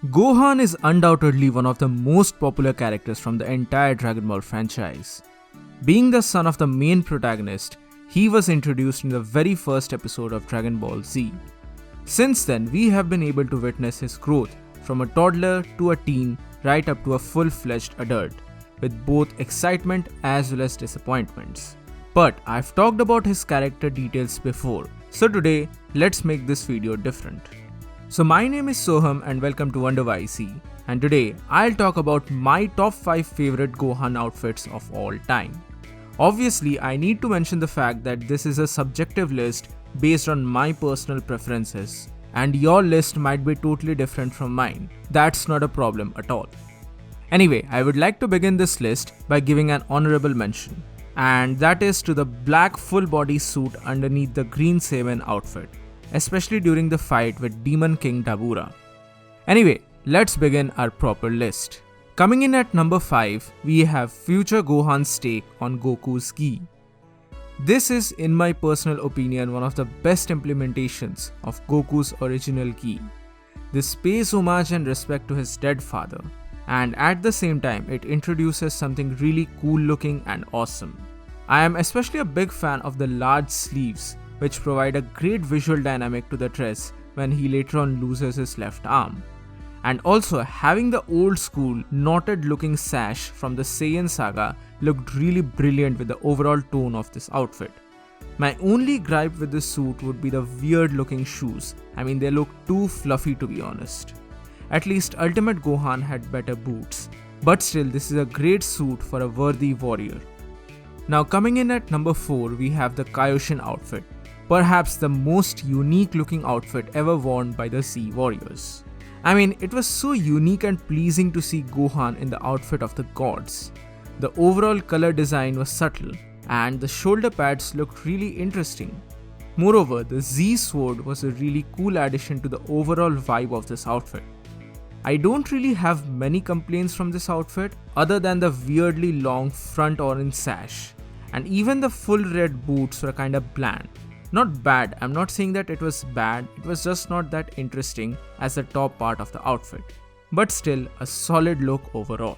Gohan is undoubtedly one of the most popular characters from the entire Dragon Ball franchise. Being the son of the main protagonist, he was introduced in the very first episode of Dragon Ball Z. Since then, we have been able to witness his growth from a toddler to a teen right up to a full-fledged adult, with both excitement as well as disappointments. But I've talked about his character details before, so today let's make this video different. So my name is Soham and welcome to WonderYC, and today I'll talk about my top 5 favorite Gohan outfits of all time. Obviously, I need to mention the fact that this is a subjective list based on my personal preferences, and your list might be totally different from mine. That's not a problem at all. Anyway, I would like to begin this list by giving an honorable mention, and that is to the black full body suit underneath the green Saiyan outfit, especially during the fight with Demon King Dabura. Anyway, let's begin our proper list. Coming in at number 5, we have future Gohan's take on Goku's gi. This is, in my personal opinion, one of the best implementations of Goku's original gi. This pays homage and respect to his dead father, and at the same time it introduces something really cool looking and awesome. I am especially a big fan of the large sleeves, which provide a great visual dynamic to the dress when he later on loses his left arm. And also, having the old school knotted looking sash from the Saiyan saga looked really brilliant with the overall tone of this outfit. My only gripe with this suit would be the weird looking shoes. I mean, they look too fluffy to be honest. At least Ultimate Gohan had better boots, but still this is a great suit for a worthy warrior. Now coming in at number 4, we have the Kaioshin outfit, perhaps the most unique looking outfit ever worn by the Z Warriors. I mean, it was so unique and pleasing to see Gohan in the outfit of the gods. The overall color design was subtle, and the shoulder pads looked really interesting. Moreover, the Z sword was a really cool addition to the overall vibe of this outfit. I don't really have many complaints from this outfit other than the weirdly long front orange sash, and even the full red boots were kinda bland. Not bad, I'm not saying that it was bad, it was just not that interesting as the top part of the outfit, but still a solid look overall.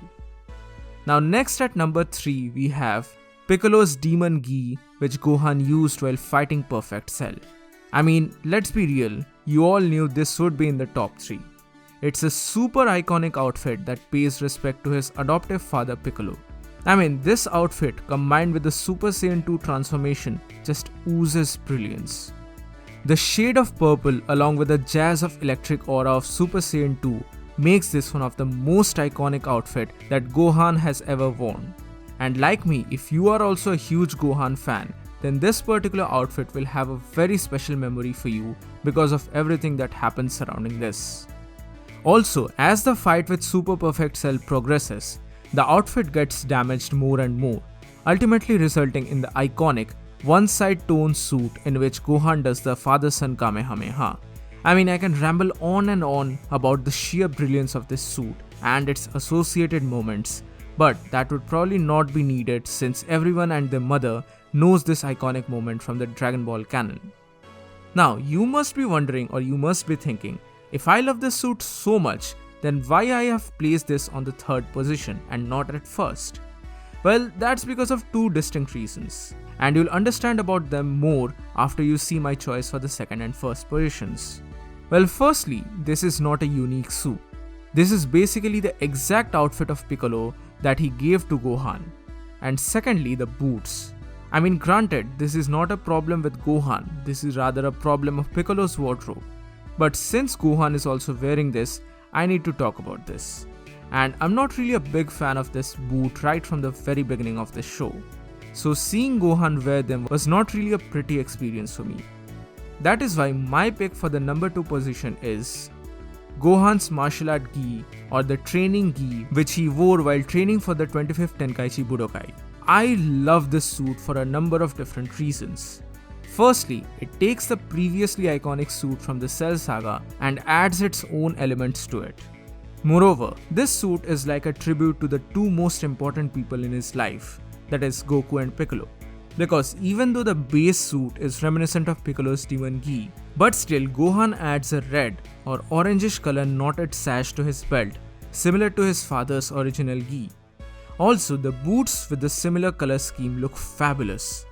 Now next at number 3 we have Piccolo's Demon Gi, which Gohan used while fighting Perfect Cell. I mean, let's be real, you all knew this would be in the top 3. It's a super iconic outfit that pays respect to his adoptive father Piccolo. I mean, this outfit combined with the Super Saiyan 2 transformation just oozes brilliance. The shade of purple along with the jazz of electric aura of Super Saiyan 2 makes this one of the most iconic outfit that Gohan has ever worn. And like me, if you are also a huge Gohan fan, then this particular outfit will have a very special memory for you because of everything that happens surrounding this. Also, as the fight with Super Perfect Cell progresses, the outfit gets damaged more and more, ultimately resulting in the iconic one-side tone suit in which Gohan does the father-son Kamehameha. I mean, I can ramble on and on about the sheer brilliance of this suit and its associated moments, but that would probably not be needed since everyone and their mother knows this iconic moment from the Dragon Ball canon. Now, you must be wondering or you must be thinking, if I love this suit so much, then why I have placed this on the 3rd position and not at first? Well, that's because of 2 distinct reasons, and you'll understand about them more after you see my choice for the 2nd and 1st positions. Well, firstly, this is not a unique suit. This is basically the exact outfit of Piccolo that he gave to Gohan. And secondly, the boots. I mean, granted, this is not a problem with Gohan, this is rather a problem of Piccolo's wardrobe. But since Gohan is also wearing this, I need to talk about this. And I'm not really a big fan of this boot right from the very beginning of the show. So seeing Gohan wear them was not really a pretty experience for me. That is why my pick for the number 2 position is Gohan's martial art gi or the training gi which he wore while training for the 25th Tenkaichi Budokai. I love this suit for a number of different reasons. Firstly, it takes the previously iconic suit from the Cell saga and adds its own elements to it. Moreover, this suit is like a tribute to the 2 most important people in his life, that is Goku and Piccolo. Because even though the base suit is reminiscent of Piccolo's Demon Gi, but still Gohan adds a red, or orangish color knotted sash to his belt, similar to his father's original gi. Also, the boots with the similar color scheme look fabulous.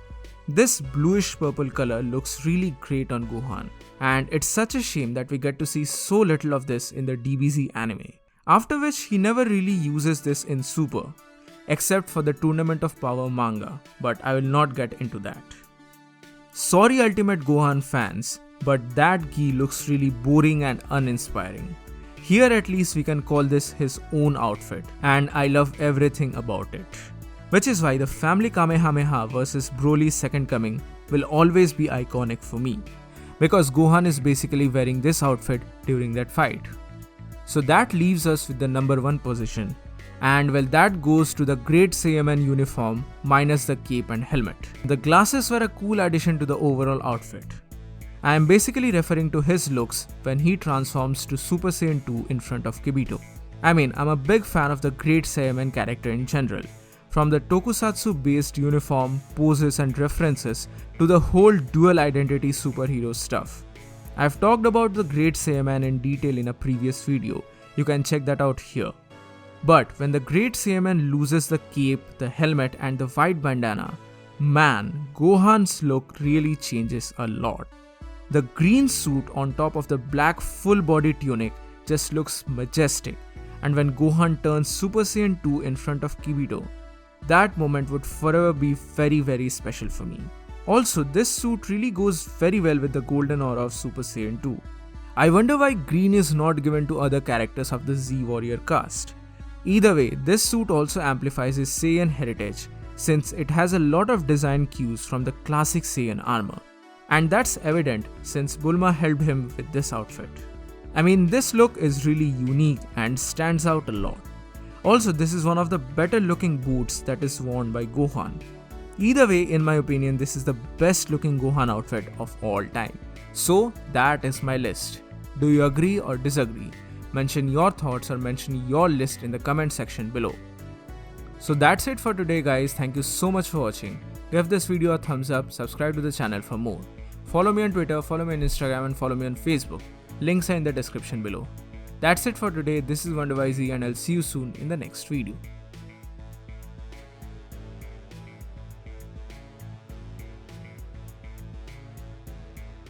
This bluish purple color looks really great on Gohan, and it's such a shame that we get to see so little of this in the DBZ anime. After which he never really uses this in Super, except for the Tournament of Power manga, but I will not get into that. Sorry Ultimate Gohan fans, but that gi looks really boring and uninspiring. Here at least we can call this his own outfit, and I love everything about it. Which is why the Family Kamehameha vs Broly's Second Coming will always be iconic for me, because Gohan is basically wearing this outfit during that fight. So that leaves us with the number 1 position, and well, that goes to the Great Saiyaman uniform minus the cape and helmet. The glasses were a cool addition to the overall outfit. I am basically referring to his looks when he transforms to Super Saiyan 2 in front of Kibito. I mean, I'm a big fan of the Great Saiyaman character in general. From the tokusatsu based uniform, poses and references to the whole dual identity superhero stuff. I've talked about the Great Saiyaman in detail in a previous video, you can check that out here. But when the Great Saiyaman loses the cape, the helmet and the white bandana, man, Gohan's look really changes a lot. The green suit on top of the black full body tunic just looks majestic, and when Gohan turns Super Saiyan 2 in front of Kibito, that moment would forever be very special for me. Also, this suit really goes very well with the golden aura of Super Saiyan 2. I wonder why green is not given to other characters of the Z Warrior cast. Either way, this suit also amplifies his Saiyan heritage since it has a lot of design cues from the classic Saiyan armor. And that's evident since Bulma helped him with this outfit. I mean, this look is really unique and stands out a lot. Also, this is one of the better looking boots that is worn by Gohan. Either way, in my opinion, this is the best looking Gohan outfit of all time. So, that is my list. Do you agree or disagree? Mention your thoughts or mention your list in the comment section below. So that's it for today guys, thank you so much for watching. Give this video a thumbs up, subscribe to the channel for more. Follow me on Twitter, follow me on Instagram and follow me on Facebook. Links are in the description below. That's it for today, this is WonderYZ and I'll see you soon in the next video.